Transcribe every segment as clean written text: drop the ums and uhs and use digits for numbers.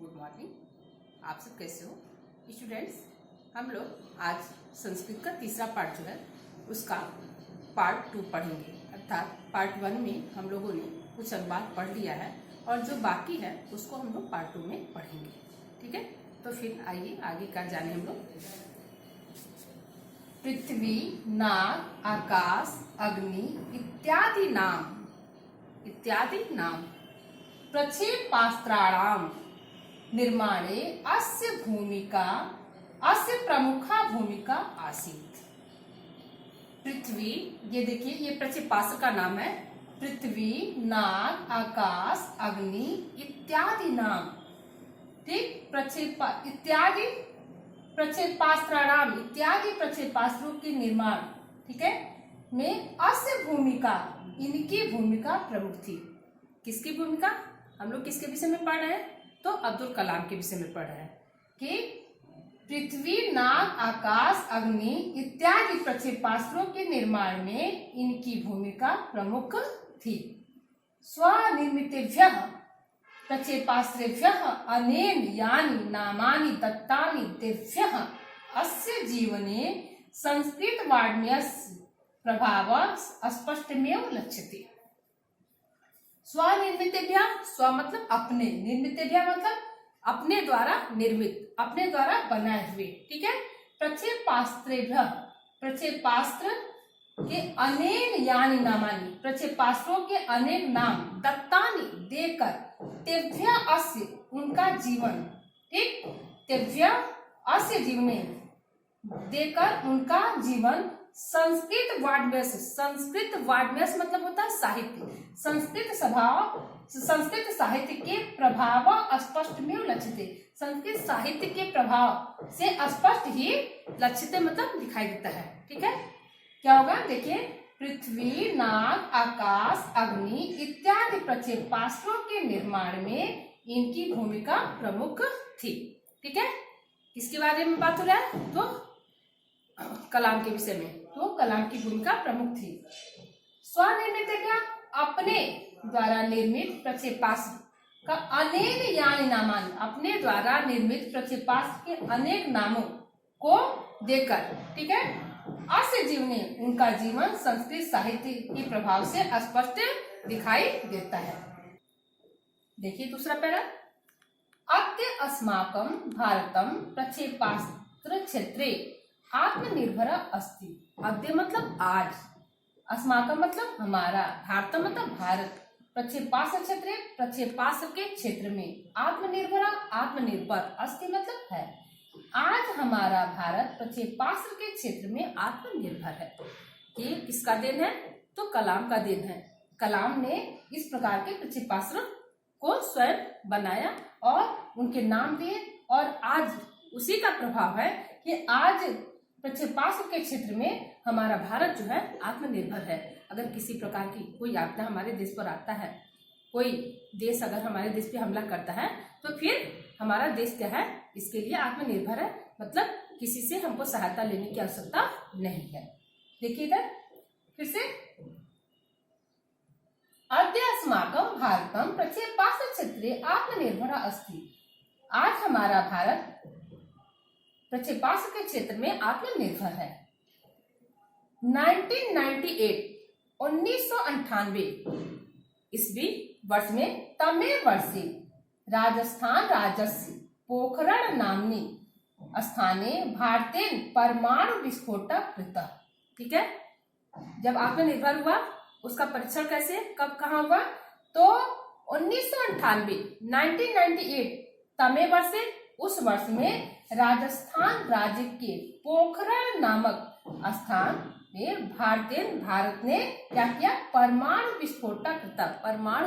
Good morning. आप सब कैसे हो स्टूडेंट्स? हम लोग आज संस्कृत का तीसरा पार्ट जो है उसका पार्ट 2 पढ़ेंगे। अर्थात पार्ट 1 में हम लोगों ने कुछ अनुवाद पढ़ लिया है और जो बाकी है उसको हम लोग पार्ट 2 में पढ़ेंगे। ठीक है, तो फिर आइए आगे का जाने हम लोग। पृथ्वी, नाग, आकाश, अग्नि इत्यादि नाम प्रक्षेपास्त्राणाम निर्माणे अस्य प्रमुखा भूमिका आसीत्। पृथ्वी, ये देखिए ये प्रक्षेपास्त्र का नाम है। पृथ्वी, नाग, आकाश, अग्नि इत्यादि नाम, ठीक, प्रक्षेपास्त्राणाम इत्यादि प्रक्षेपास्त्रों के निर्माण, ठीक है, में अस्य भूमिका, इनकी भूमिका प्रमुख थी। किसकी भूमिका? हम लोग किसके विषय में पढ़ रहे हैं? तो अब्दुल कलाम के विषय में पढ़ रहे हैं कि पृथ्वी, नाग, आकाश, अग्नि इत्यादि प्रक्षेपास्त्रों के निर्माण में इनकी भूमिका प्रमुख थी। स्वनिर्मितेभ्यः प्रक्षेपास्त्रेभ्यः अनेन यानि नामानि दत्तानि तेभ्यः अस्य जीवने संस्कृतवाङ्मयस्य प्रभावः स्पष्टमेव लक्ष्यते। स्वनिर्मितेभ्यः, स्व मतलब अपने, निर्मितेभ्यः मतलब अपने द्वारा निर्मित, अपने द्वारा बनाए हुए, ठीक है। प्रक्षेपास्त्रेभ्यः, प्रक्षेपास्त्र के अनेक यानि नामानि, प्रक्षेपास्त्रों के अनेक नाम, दत्तानि देकर, तेभ्यः अस्य उनका जीवन, ठीक, तेभ्यः अस्य जीवने देकर उनका जीवन संस्कृत वाङ्मयस्य मतलब होता है साहित्य, संस्कृत साहित्य के प्रभाव स्पष्ट में लक्षित, संस्कृत साहित्य के प्रभाव से स्पष्ट ही लक्षित मतलब दिखाई देता है। ठीक है, क्या होगा देखिए, पृथ्वी, नाग, आकाश, अग्नि इत्यादि प्रक्षेपास्त्रों के निर्माण में इनकी भूमिका प्रमुख थी। ठीक है, किसके बारे में बात हो रहा है? तो कलाम के विषय में, तो कलाम की भूमिका प्रमुख थी। स्वनिर्मित क्या? अपने द्वारा निर्मित प्रक्षेपास्त्र का अनेक यानि नामान, अपने द्वारा निर्मित प्रक्षेपास्त्र के अनेक नामों को देकर, ठीक है, अस्य जीवने उनका जीवन संस्कृत साहित्य के प्रभाव से स्पष्ट दिखाई देता है। देखिए दूसरा पैरा, अद्य अस्माकं भारतं प्रक्षेपास्त्र क्षेत्रे आत्मनिर्भर अस्ति। अद्य मतलब आज, अस्माकं मतलब हमारा, भारत मतलब भारत, प्रक्षेपास्त्र क्षेत्र, प्रक्षेपास्त्र के क्षेत्र में, आत्मनिर्भर अस्ति मतलब है। आज हमारा भारत प्रक्षेपास्त्र के क्षेत्र में आत्मनिर्भर है। ये किसका देन है? तो कलाम का देन है। कलाम ने इस प्रकार के प्रक्षेपास्त्र को स्वयं बनाया और उनके नाम दिए, और आज उसी का प्रभाव है कि आज प्रक्षेपास्त्र के क्षेत्र में हमारा भारत जो है आत्मनिर्भर है। अगर किसी प्रकार की कोई आपदा हमारे देश पर आता है, कोई देश अगर हमारे देश पे हमला करता है, तो फिर हमारा देश क्या है? इसके लिए आत्मनिर्भर है, मतलब किसी से हमको सहायता लेने की आवश्यकता नहीं है। देखिए इधर फिर से, अद्य अस्माकं भारतं प्रक्षेपास्त्र क्षेत्रे आत्मनिर्भर अस्ति। आज हमारा भारत प्रक्षेपास्त्र के क्षेत्र में आत्मनिर्भर है। 1998 ईस्वी वर्ष में तमे वर्षे राजस्थान राज्यस्य पोखरण नाम्नि स्थाने भारतेन परमाणु विस्फोटक कृतः। ठीक है, जब आत्मनिर्भर हुआ उसका परीक्षण कैसे, कब, कहाँ हुआ? तो 1998 तमे वर्षे, उस वर्ष में राजस्थान राज्य के पोखरण नामक स्थान में भारत ने क्या किया? परमाणु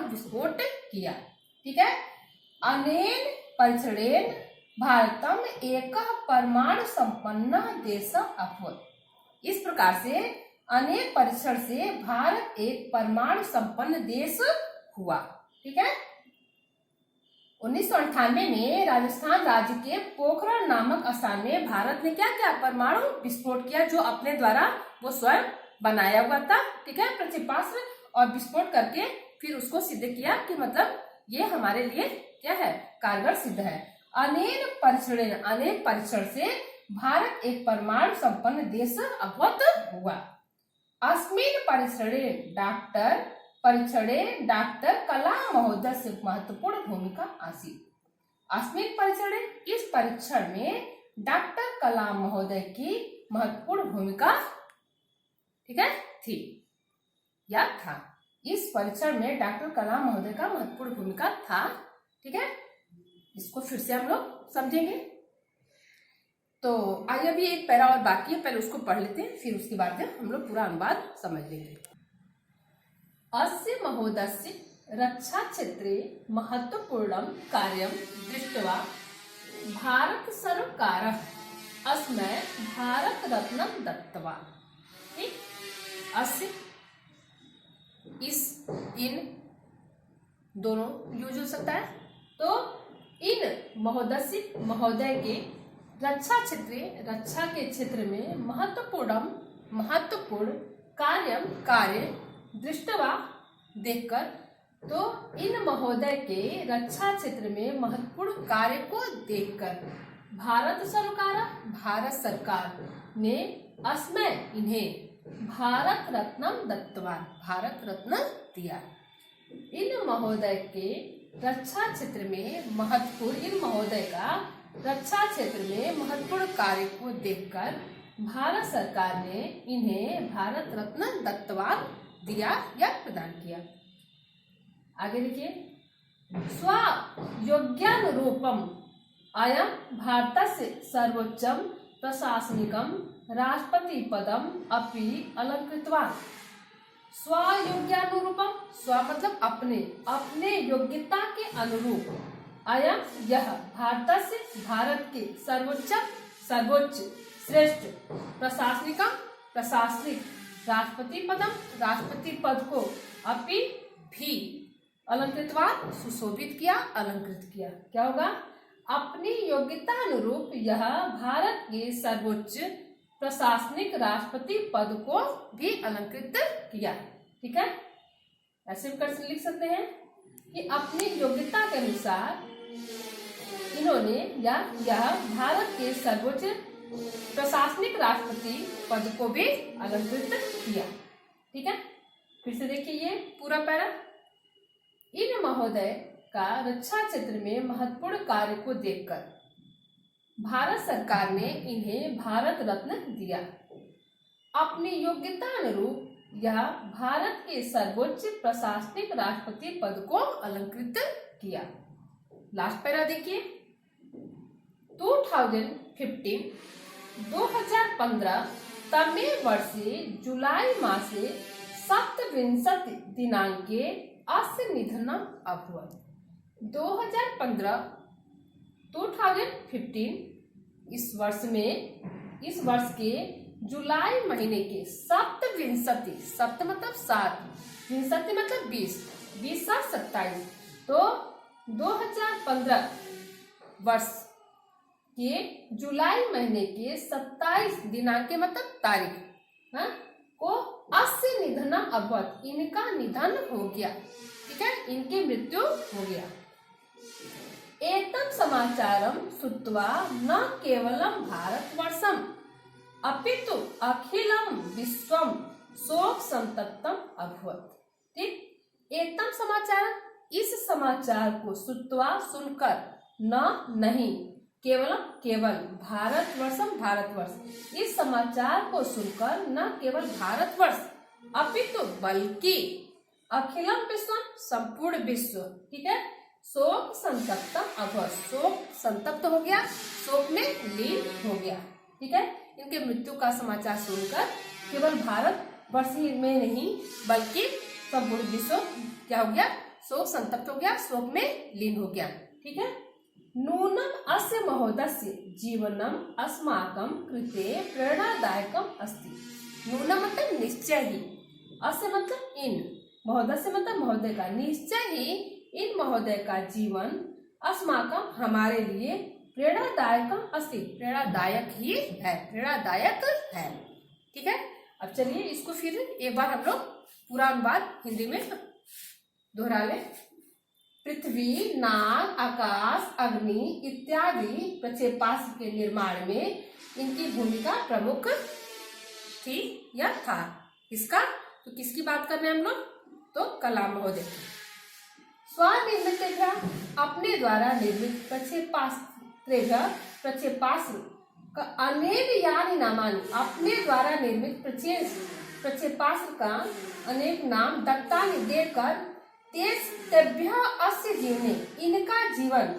विस्फोट किया। ठीक है, अनेन परीक्षणेन भारतम एक परमाणु संपन्न देश अभवत्। इस प्रकार से अनेक परीक्षण से भारत एक परमाणु संपन्न देश हुआ। ठीक है, 1998 में राजस्थान राज्य के पोखरण नामक स्थान में भारत ने क्या किया? परमाणु विस्फोट किया, जो अपने द्वारा वो स्वयं बनाया हुआ था। ठीक है, प्रक्षेपास्त्र, और विस्फोट करके फिर उसको सिद्ध किया कि मतलब ये हमारे लिए क्या है, कारगर सिद्ध है। अनेक परीक्षण से भारत एक परमाणु संपन्न देश अभवत हुआ। अस्मिन् परीक्षणे डॉक्टर कलाम महोदय से महत्वपूर्ण भूमिका आसीत्। अस्मिन् परीक्षणे, इस परीक्षण में डॉक्टर कलाम महोदय की महत्वपूर्ण भूमिका, ठीक है, थी या था। इस परीक्षण में डॉक्टर कलाम महोदय का महत्वपूर्ण भूमिका था, ठीक है। इसको फिर से हम लोग समझेंगे। तो आइए, अभी एक पैरा और बाकी है, पहले उसको पढ़ लेते हैं, फिर उसके बाद हम लोग पूरा अनुवाद समझ लेंगे। अस्य महोदयस्य रक्षा क्षेत्रे महत्वपूर्णं कार्यं दृष्ट्वा भारत सर्वकारः अस्मै भारत रत्नं दत्तवान्। ठीक, अस्य, इस, इन दोनों यूज हो सकता है। तो इन महोदय के रक्षा के क्षेत्र में महत्वपूर्ण कार्य दृष्टवा देखकर, तो इन महोदय के रक्षा क्षेत्र में महत्वपूर्ण कार्य को देखकर भारत सरकार ने अस्मै, इन्हें भारत रत्नम दत्तवान, भारत रत्न दिया। इन महोदय के रक्षा क्षेत्र में इन महोदय का रक्षा क्षेत्र में महत्वपूर्ण कार्य को देखकर भारत सरकार ने इन्हें भारत रत्न दत्तवान दिया या प्रदान किया। आगे देखिए, स्वयोग्यानुरूपम अयं भारतस्य सर्वोच्चम प्रशासनिकम राष्ट्रपति पदम अपि अलंकृतवान्। स्वयोग्यानुरूपम, स्व मतलब अपने योग्यता के अनुरूप, अयं यह भारत के सर्वोच्च श्रेष्ठ प्रशासनिक राष्ट्रपति पद को अपि भी अलंकृतवान, सुशोभित किया, अलंकृत किया। क्या होगा, अपनी योग्यता अनुरूप यह भारत के सर्वोच्च प्रशासनिक राष्ट्रपति पद को भी अलंकृत किया। ठीक है, ऐसे भी कर लिख सकते हैं कि अपनी योग्यता के अनुसार इन्होंने यह भारत के सर्वोच्च प्रशासनिक राष्ट्रपति पद को भी अलंकृत किया। ठीक है, फिर से देखिए ये पूरा पैरा। इन महोदय का रक्षा क्षेत्र में महत्वपूर्ण कार्य को देखकर भारत सरकार ने इन्हें भारत रत्न दिया। अपनी योग्यता अनुरूप यह भारत के सर्वोच्च प्रशासनिक राष्ट्रपति पद को अलंकृत किया। लास्ट पैरा देखिए, 2015 तमे वर्षे जुलाई मासे 27 दिनांके अस्य निधनम् अभवत्। 2015 इस वर्ष के जुलाई महीने के 27, सप्त मतलब 7, विंशति मतलब 20, 27, तो 2015 वर्ष के जुलाई महीने के 27 दिनांक के मतलब तारीख, हाँ, को अस्य निधनम् अभवत्, इनका निधन हो गया। ठीक है, इनकी मृत्यु हो गया। एतम समाचारम श्रुत्वा न केवलम भारतवर्षम अपितु अखिलम विश्वम शोक संतप्तम अभवत्। ठीक, एतम समाचार, इस समाचार को श्रुत्वा सुनकर, नहीं, केवल भारतवर्ष, इस समाचार को सुनकर न केवल भारतवर्ष अपितु बल्कि अखिलम विश्वम, संपूर्ण विश्व, ठीक है, शोक संतप्तम अभवत्, शोक संतप्त हो गया, शोक में लीन हो गया। ठीक है, इनके मृत्यु का समाचार सुनकर केवल भारत वर्ष में नहीं बल्कि संपूर्ण विश्व क्या हो गया, शोक संतप्त हो गया, शोक में लीन हो गया। ठीक है, नूनम अस्य महोदयस्य जीवनम अस्माकं कृते प्रेरणादायकम अस्ति। नूनम मतलब निश्चय ही, अस्य मतलब इन, महोदय से मतलब महोदय का, निश्चय ही इन महोदय का जीवन अस्माकं हमारे लिए प्रेरणादायकम अस्ति, प्रेरणादायक ही है, प्रेरणादायक है। ठीक है, अब चलिए इसको फिर एक बार हम लोग पूरा अनुवाद हिंदी में दोहरा लें। पृथ्वी, नाग, आकाश, अग्नि इत्यादि प्रक्षेपास्त्र के निर्माण में इनकी भूमिका प्रमुख थी या था। किसका? तो किसकी बात कर रहे हैं हम लोग? तो कलाम महोदय। स्वनिर्मित अपने द्वारा निर्मित प्रक्षेपास्त्र का अनेक यानी नामानि, अपने द्वारा निर्मित प्रक्षेपास्त्र का अनेक नाम दत्तानि देकर तेभ्यः अस्य जीवने, इनका जीवन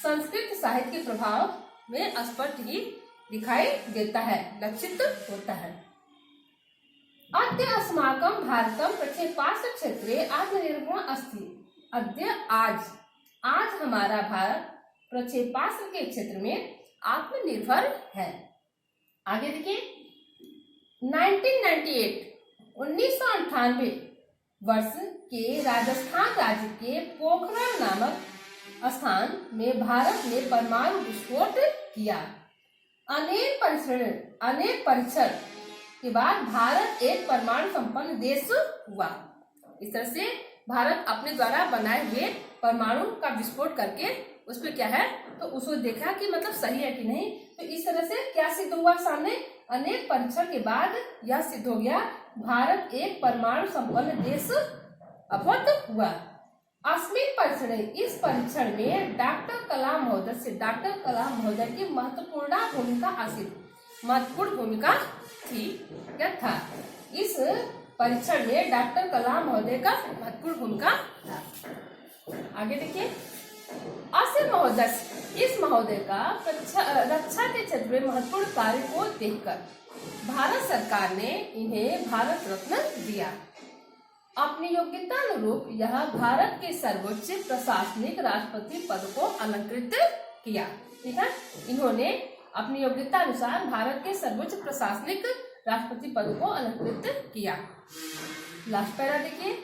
संस्कृत साहित्य के प्रभाव में स्पष्ट ही दिखाई देता है, लक्षित होता है। अद्य अस्माकं भारतं प्रक्षेपास्त्र क्षेत्रे आत्मनिर्भरः अस्ति। अद्य आज हमारा भारत प्रक्षेपास्त्र के क्षेत्र में आत्मनिर्भर है। आगे देखिए 1998 वर्ष के राजस्थान राज्य के पोखरण नामक स्थान में भारत ने परमाणु विस्फोट किया। अनेक परीक्षण के बाद भारत एक परमाणु संपन्न देश हुआ। इस तरह से भारत अपने द्वारा बनाए हुए परमाणु का विस्फोट करके उस पर क्या है तो उसको देखा कि मतलब सही है कि नहीं। तो इस तरह से क्या सिद्ध हुआ सामने? अनेक परीक्षण के बाद यह सिद्ध हो गया भारत एक परमाणु संपन्न देश अभूत हुआ। अस्मिन् परीक्षणे, इस परीक्षण में डॉक्टर कलाम महोदय की महत्वपूर्ण भूमिका थी या था। इस परीक्षण में डॉक्टर कलाम महोदय का महत्वपूर्ण भूमिका था। आगे देखिए इस महोदय का रक्षा के क्षेत्र में महत्वपूर्ण कार्य को देखकर भारत सरकार ने इन्हें भारत रत्न दिया। अपनी योग्यता अनुरूप यह भारत के सर्वोच्च प्रशासनिक राष्ट्रपति पद को अलंकृत किया। ठीक है, इन्होंने अपनी योग्यता अनुसार भारत के सर्वोच्च प्रशासनिक राष्ट्रपति पद को अलंकृत किया। लास्ट पैरा देखिए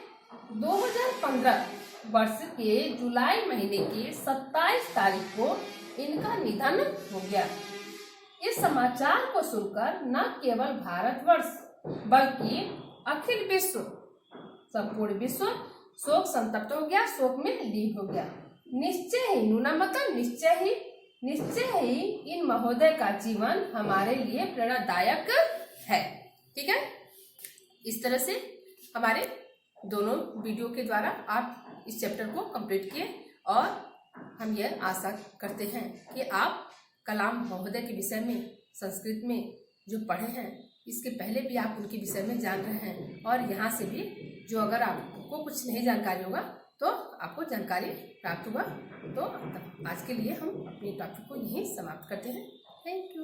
2015 वर्ष के जुलाई महीने की 27 तारीख को इनका निधन हो गया। इस समाचार को सुनकर न केवल भारतवर्ष बल्कि अखिल विश्व, संपूर्ण विश्व शोक संतप्त हो गया, शोक में लीन हो गया। निश्चय ही नूना मतलब निश्चय ही इन महोदय का जीवन हमारे लिए प्रेरणादायक है। ठीक है, इस तरह से हमारे दोनों वीडियो के द्वारा आप इस चैप्टर को कंप्लीट किए और हम यह आशा करते हैं कि आप कलाम महोदय के विषय में संस्कृत में जो पढ़े हैं इसके पहले भी आप उनके विषय में जान रहे हैं और यहाँ से भी जो अगर आपको कुछ नहीं जानकारी होगा तो आपको जानकारी प्राप्त हुआ। तो आज के लिए हम अपने टॉपिक को यहीं समाप्त करते हैं। Thank you.